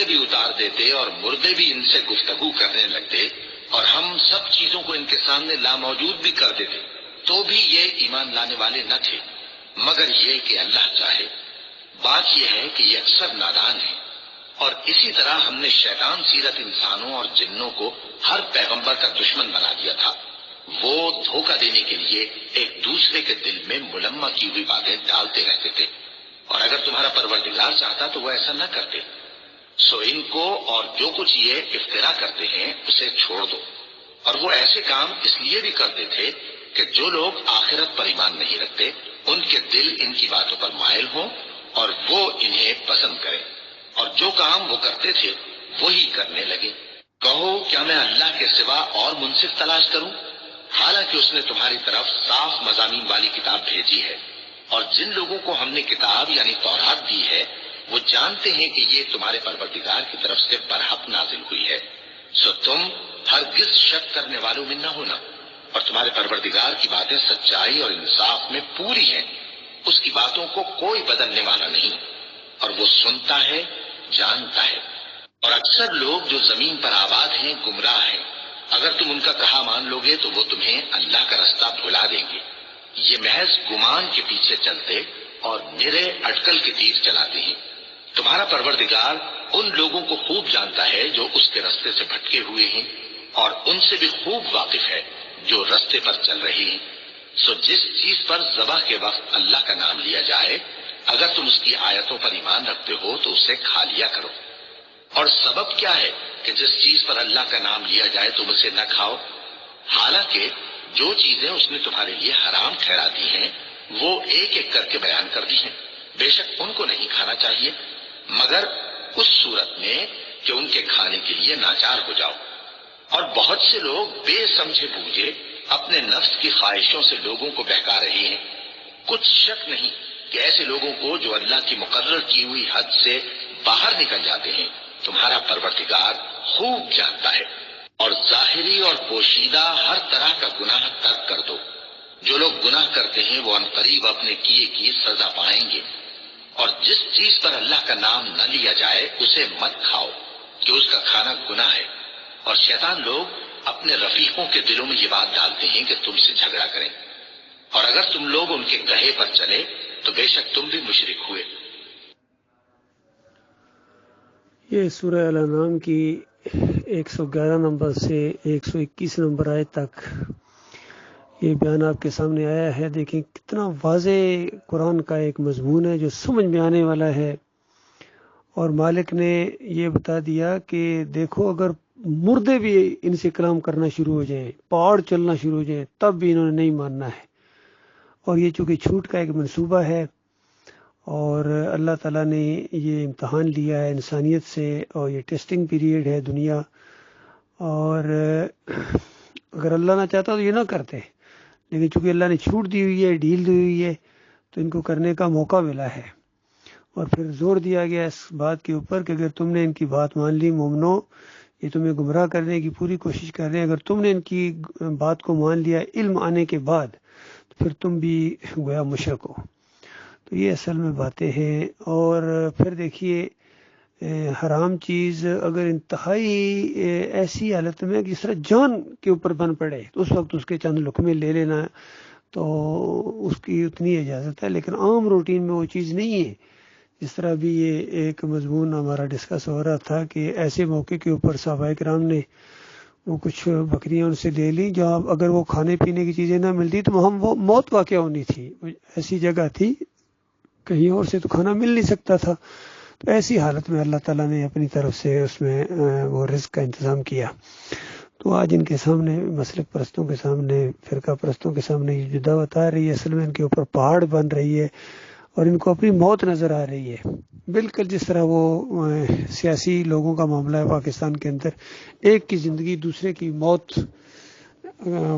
بھی اتار دیتے اور مردے بھی ان سے گفتگو کرنے لگتے اور ہم سب چیزوں کو ان کے سامنے لاموجود بھی کر دیتے تو بھی یہ ایمان لانے والے نہ تھے، مگر یہ کہ اللہ چاہے۔ بات یہ ہے کہ یہ اکثر نادان ہے۔ اور اسی طرح ہم نے شیطان سیرت انسانوں اور جنوں کو ہر پیغمبر کا دشمن بنا دیا تھا۔ وہ دھوکہ دینے کے لیے ایک دوسرے کے دل میں ملمہ کی ہوئی باتیں ڈالتے رہتے تھے، اور اگر تمہارا پروردگار چاہتا تو وہ ایسا نہ کرتے۔ سو ان کو اور جو کچھ یہ افترا کرتے ہیں اسے چھوڑ دو۔ اور وہ ایسے کام اس لیے بھی کرتے تھے کہ جو لوگ آخرت پر ایمان نہیں رکھتے ان کے دل ان کی باتوں پر مائل ہوں اور وہ انہیں پسند کریں، اور جو کام وہ کرتے تھے وہی کرنے لگے۔ کہو کیا میں اللہ کے سوا اور منصف تلاش کروں، حالانکہ اس نے تمہاری طرف صاف مضامین والی کتاب بھیجی ہے، اور جن لوگوں کو ہم نے کتاب یعنی تورات دی ہے وہ جانتے ہیں کہ یہ تمہارے پروردگار کی طرف سے برحق نازل ہوئی ہے۔ سو تم ہرگز شک کرنے والوں میں نہ ہونا، اور تمہارے پروردگار کی باتیں سچائی اور انصاف میں پوری ہیں، اس کی باتوں کو کوئی بدلنے والا نہیں، اور وہ سنتا ہے، جانتا ہے۔ اور اکثر لوگ جو زمین پر آباد ہیں گمراہ ہیں، اگر تم ان کا کہا مان لو گے تو وہ تمہیں اللہ کا رستہ بھلا دیں گے۔ یہ محض گمان کے پیچھے چلتے اور نرے اٹکل کے تیر چلاتے ہیں۔ تمہارا پروردگار ان لوگوں کو خوب جانتا ہے جو اس کے رستے سے بھٹکے ہوئے ہیں، اور ان سے بھی خوب واقف ہے جو رستے پر چل رہے ہیں۔ سو جس چیز پر ذبح کے وقت اللہ کا نام لیا جائے، اگر تم اس کی آیتوں پر ایمان رکھتے ہو تو اسے کھا لیا کرو۔ اور سبب کیا ہے کہ جس چیز پر اللہ کا نام لیا جائے تم اسے نہ کھاؤ، حالانکہ جو چیزیں اس نے تمہارے لیے حرام ٹھہرا دی ہیں وہ ایک ایک کر کے بیان کر دی ہیں۔ بے شک ان کو نہیں کھانا چاہیے مگر اس صورت میں کہ ان کے کھانے کے لیے ناچار ہو جاؤ۔ اور بہت سے لوگ بے سمجھے بوجھے اپنے نفس کی خواہشوں سے لوگوں کو بہکا رہے ہیں۔ کچھ شک نہیں کہ ایسے لوگوں کو جو اللہ کی مقرر کی ہوئی حد سے باہر نکل جاتے ہیں تمہارا پروردگار خوب جانتا ہے۔ اور ظاہری اور پوشیدہ ہر طرح کا گناہ ترک کر دو۔ جو لوگ گناہ کرتے ہیں وہ عنقریب اپنے کیے کی سزا پائیں گے۔ اور جس چیز پر اللہ کا نام نہ لیا جائے اسے مت کھاؤ کہ اس کا کھانا گناہ ہے۔ اور شیطان لوگ اپنے رفیقوں کے دلوں میں یہ بات ڈالتے ہیں کہ تم سے جھگڑا کریں، اور اگر تم لوگ ان کے کہے پر چلے تو بے شک تم بھی مشرک ہوئے۔ یہ سورہ الانعام کی 111 نمبر سے 121 نمبر آیت تک یہ بیان آپ کے سامنے آیا ہے۔ دیکھیں کتنا واضح قرآن کا ایک مضمون ہے جو سمجھ میں آنے والا ہے، اور مالک نے یہ بتا دیا کہ دیکھو اگر مردے بھی ان سے کلام کرنا شروع ہو جائیں، پہاڑ چلنا شروع ہو جائیں، تب بھی انہوں نے نہیں ماننا ہے۔ اور یہ چونکہ چھوٹ کا ایک منصوبہ ہے اور اللہ تعالیٰ نے یہ امتحان لیا ہے انسانیت سے، اور یہ ٹیسٹنگ پیریڈ ہے دنیا، اور اگر اللہ نہ چاہتا تو یہ نہ کرتے، لیکن چونکہ اللہ نے چھوٹ دی ہوئی ہے، ڈھیل دی ہوئی ہے، تو ان کو کرنے کا موقع ملا ہے۔ اور پھر زور دیا گیا اس بات کے اوپر کہ اگر تم نے ان کی بات مان لی مومنو، یہ تمہیں گمراہ کرنے کی پوری کوشش کر رہے ہیں، اگر تم نے ان کی بات کو مان لیا علم آنے کے بعد تو پھر تم بھی گویا مشرک ہو۔ تو یہ اصل میں باتیں ہیں۔ اور پھر دیکھیے حرام چیز اگر انتہائی ایسی حالت میں کہ جس طرح جان کے اوپر بن پڑے تو اس وقت اس کے چند لقمے لے لینا تو اس کی اتنی اجازت ہے، لیکن عام روٹین میں وہ چیز نہیں ہے۔ جس طرح بھی یہ ایک مضمون ہمارا ڈسکس ہو رہا تھا کہ ایسے موقع کے اوپر صحابہ کرام نے وہ کچھ بکریاں ان سے لے لیں جہاں اگر وہ کھانے پینے کی چیزیں نہ ملتی تو وہاں وہ موت واقع ہونی تھی، ایسی جگہ تھی کہیں اور سے تو کھانا مل نہیں سکتا تھا۔ تو ایسی حالت میں اللہ تعالیٰ نے اپنی طرف سے اس میں وہ رزق کا انتظام کیا۔ تو آج ان کے سامنے مسلک پرستوں کے سامنے، فرقہ پرستوں کے سامنے یہ جو دعوت آ رہی ہے اصل میں ان کے اوپر پہاڑ بن رہی ہے اور ان کو اپنی موت نظر آ رہی ہے، بالکل جس طرح وہ سیاسی لوگوں کا معاملہ ہے پاکستان کے اندر، ایک کی زندگی دوسرے کی موت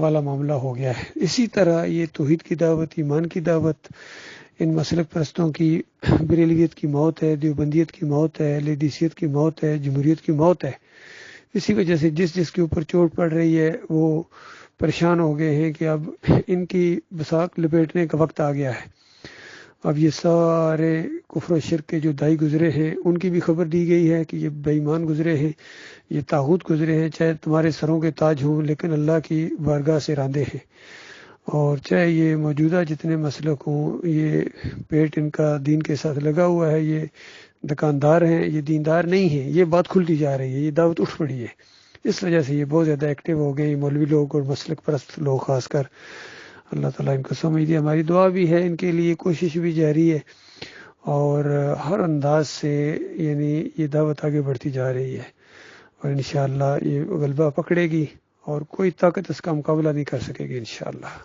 والا معاملہ ہو گیا ہے۔ اسی طرح یہ توحید کی دعوت، ایمان کی دعوت ان مسلک پرستوں کی بریلویت کی موت ہے، دیوبندیت کی موت ہے، اہل حدیثیت کی موت ہے، جمہوریت کی موت ہے۔ اسی وجہ سے جس کے اوپر چوٹ پڑ رہی ہے وہ پریشان ہو گئے ہیں کہ اب ان کی بساک لپیٹنے کا وقت آ گیا ہے۔ اب یہ سارے کفر و شرک کے جو دائی گزرے ہیں ان کی بھی خبر دی گئی ہے کہ یہ بے ایمان گزرے ہیں، یہ طاغوت گزرے ہیں، چاہے تمہارے سروں کے تاج ہوں لیکن اللہ کی بارگاہ سے راندے ہیں، اور چاہے یہ موجودہ جتنے مسلک ہوں، یہ پیٹ ان کا دین کے ساتھ لگا ہوا ہے، یہ دکاندار ہیں، یہ دیندار نہیں ہیں، یہ بات کھلتی جا رہی ہے، یہ دعوت اٹھ پڑی ہے، اس وجہ سے یہ بہت زیادہ ایکٹیو ہو گئے مولوی لوگ اور مسلک پرست لوگ خاص کر۔ اللہ تعالیٰ ان کو سمجھ دے، ہماری دعا بھی ہے ان کے لیے، کوشش بھی جاری ہے، اور ہر انداز سے یعنی یہ دعوت آگے بڑھتی جا رہی ہے، اور انشاءاللہ یہ غلبہ پکڑے گی اور کوئی طاقت اس کا مقابلہ نہیں کر سکے گی انشاءاللہ۔